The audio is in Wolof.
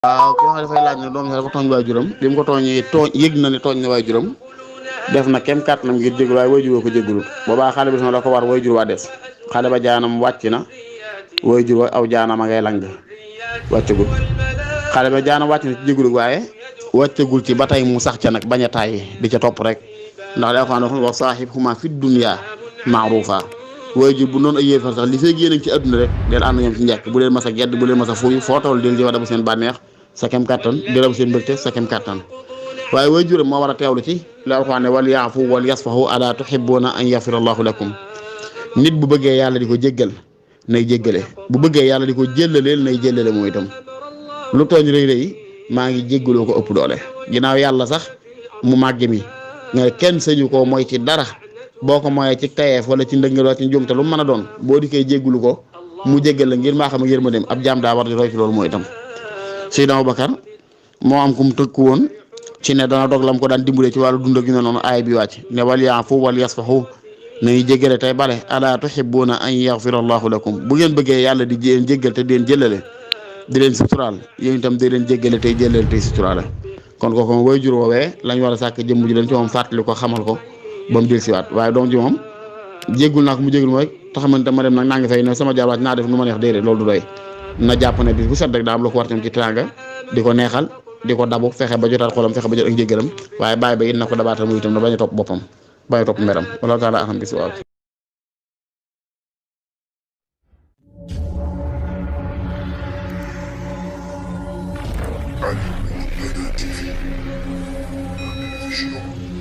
waaw ki nga xam dafay laaj ne doom sax dafa tooñ waajuram bi mu ko tooñee yëg na ne tooñ na waajuram def na kem kàttanam ngir jégul waaye waajur woo ko jégalut boobaa xale bi sama la ko war waajur waa des xale ba jaanam wàcc na waajur wa aw jaanam a ngay lang wàccagul xale ba jaanam wàcc na ci jégalu waaye wàccagul ci ba tey mu sax ca nag bañ a tàyyi di ca topp rek ndax dafa wax wa saahibhumaa fi dunya ma'ruufa waajur bu noonu ay yéefar sax li fee génn ci àdduna rek del ànd ñoom ci njëkk bu leen mas a gedd bu leen mas a fuuy foo toll del jëfa dabu seen bànneex sa kem kàttan di rabu seen mbëgte sa kem kàttan waaye waajuram moo war a teewlu ci la Alxuraan ne wal yaafu wal yasfahu alaa tuhibbuuna an yaxfira Allahu lakum nit bu bëggee yàlla di ko jéggal nay jéggale bu bëggee yàlla di ko jéllaleel nay jéllale mooy itam lu tooñ rëy rëy maa ngi jéggaloo ko ëpp doole ginnaaw yàlla sax mu màgg mi nga kenn sëñu koo mooy ci dara boo ko mooyee ci tayeef wala ci ndëngal wala ci njuumte lu mu mën a doon boo dikkee jéggalu ko mu jéggal la ngir maa xam ak yërmandeem ab jaam daa war di roy ci loolu mooy itam Seydina Abubakar moo am ku mu tëkku woon ci ne dana dog lam ko daan dimbalee ci wàllu dund ak yu ne noonu aay bi wàcc ne wal yaafu wal yasfahu nañu jéggale tey bale alaa tuhibbuuna an yaxfira Allahu lakum bu ngeen bëggee yàlla di leen jéggal te di leen jëllale di leen suturaal yéen itam di leen jéggale tey jëllale tey suturaale kon kooku moom waajur woowee lañ war a sàkk jëmm ji leen ci moom fàttali ko xamal ko ba mu del siwaat waaye doom ji moom jéggul naa ko mu jéggul mooy taxamante ma dem nag naa ngi fay ne sama jarwaat naa def nu ma neex déedéet loolu du doy na jàpp ne bis bu set rek daa am lu ko war tam ci teraanga di ko neexal di ko dabu fexe ba jotaat xolam fexe ba jot ak njéggalam waaye bàyyi ba it na ko dabaatal muy itam na bañ a topp boppam bañ a topp meram wala taala axam bis waaw Ali Media TV, la télévision